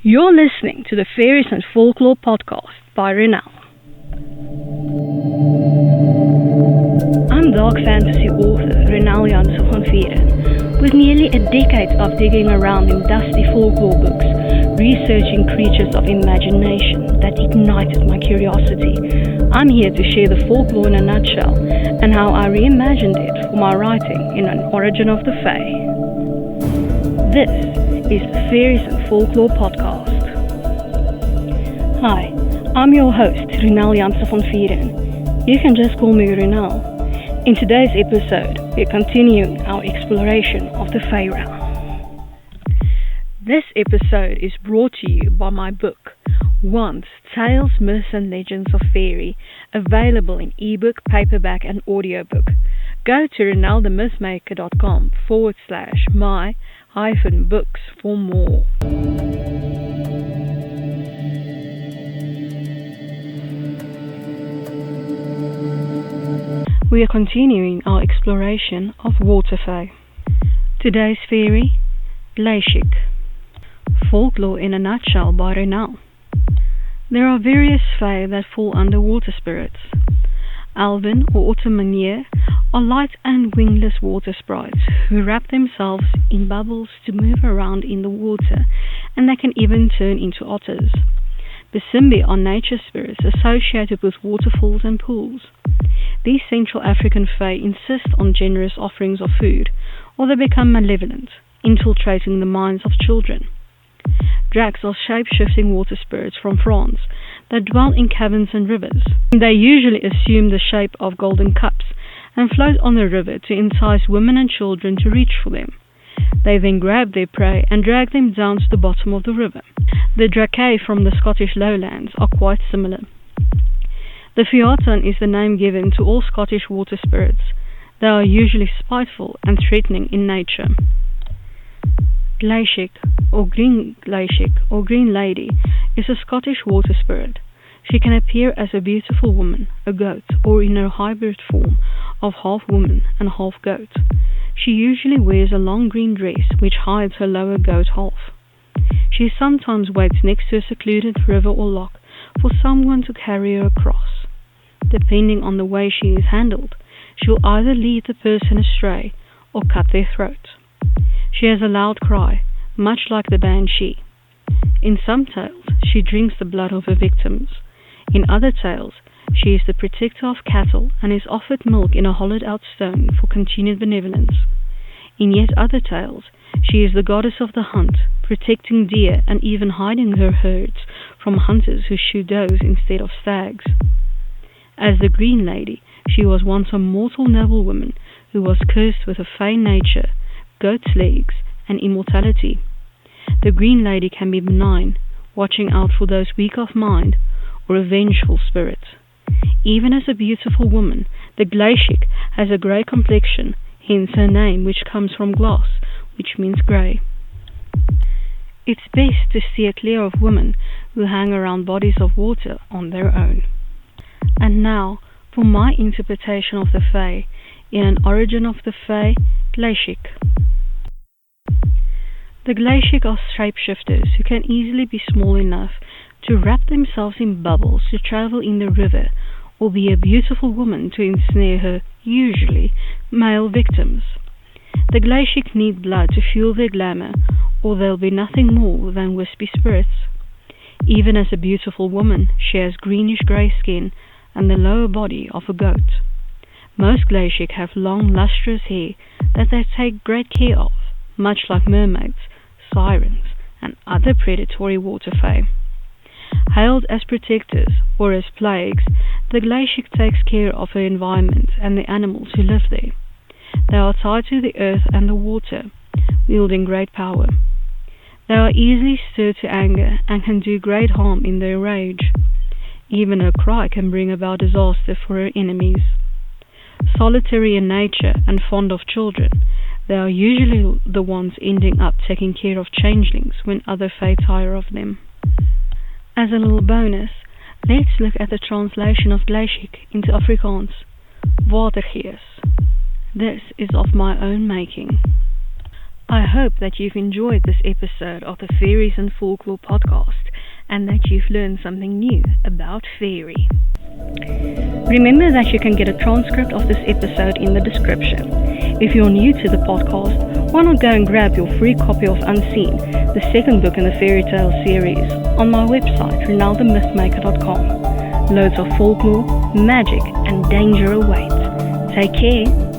You're listening to the Faeries and Folklore podcast by Ronel. I'm dark fantasy author Ronel Janse van Vuuren. With nearly a decade of digging around in dusty folklore books, researching creatures of imagination that ignited my curiosity, I'm here to share the folklore in a nutshell and how I reimagined it for my writing in An Origin of the Fae. This is the Faeries and Folklore podcast. Hi, I'm your host, Ronel Janse van Vuuren. You can just call me Ronel. In today's episode, we're continuing our exploration of the Fae realm. This episode is brought to you by my book, Once, Tales, Myths and Legends of Faery, available in ebook, paperback and audiobook. Go to ronelthemythmaker.com/my-books for more. We are continuing our exploration of water fae. Today's fairy, Glaistig. Folklore in a nutshell by Ronel. There are various fae that fall under water spirits. Alvin or Ottomanier are light and wingless water sprites who wrap themselves in bubbles to move around in the water, and they can even turn into otters. The Simbi are nature spirits associated with waterfalls and pools. These Central African fae insist on generous offerings of food, or they become malevolent, infiltrating the minds of children. Dracs are shape-shifting water spirits from France that dwell in caverns and rivers. They usually assume the shape of golden cups and float on the river to entice women and children to reach for them. They then grab their prey and drag them down to the bottom of the river. The Dracae from the Scottish lowlands are quite similar. The Vuuren is the name given to all Scottish water spirits. They are usually spiteful and threatening in nature. Glaistig, or Green Glaistig, or Green Lady, is a Scottish water spirit. She can appear as a beautiful woman, a goat, or in her hybrid form of half woman and half goat. She usually wears a long green dress which hides her lower goat half. She sometimes waits next to a secluded river or loch for someone to carry her across. Depending on the way she is handled, she will either lead the person astray or cut their throat. She has a loud cry, much like the banshee. In some tales, she drinks the blood of her victims. In other tales, she is the protector of cattle and is offered milk in a hollowed-out stone for continued benevolence. In yet other tales, she is the goddess of the hunt, protecting deer and even hiding her herds from hunters who shoot does instead of stags. As the Green Lady, she was once a mortal noblewoman who was cursed with a fey nature, goat's legs, and immortality. The Green Lady can be benign, watching out for those weak of mind, or a vengeful spirit. Even as a beautiful woman, the Glaistig has a grey complexion, hence her name, which comes from glass, which means grey. It's best to steer clear of women who hang around bodies of water on their own. And now, for my interpretation of the Fae, in An Origin of the Fae, Glaistig. The Glaistig are shapeshifters who can easily be small enough to wrap themselves in bubbles to travel in the river, or be a beautiful woman to ensnare her, usually, male victims. The Glaistig need blood to fuel their glamour, or they'll be nothing more than wispy spirits. Even as a beautiful woman, she has greenish-grey skin and the lower body of a goat. Most Glaistig have long, lustrous hair that they take great care of, much like mermaids, sirens, and other predatory water fae. Hailed as protectors or as plagues, the Glaistig takes care of her environment and the animals who live there. They are tied to the earth and the water, wielding great power. They are easily stirred to anger and can do great harm in their rage. Even her cry can bring about disaster for her enemies. Solitary in nature and fond of children, they are usually the ones ending up taking care of changelings when other fae tire of them. As a little bonus, let's look at the translation of Glaistig into Afrikaans, watergees. This is of my own making. I hope that you've enjoyed this episode of the Faeries and Folklore podcast and that you've learned something new about faery. Remember that you can get a transcript of this episode in the description. If you're new to the podcast, why not go and grab your free copy of Unseen, the second book in the fairy tale series, on my website, ronelthemythmaker.com. Loads of folklore, magic, and danger await. Take care.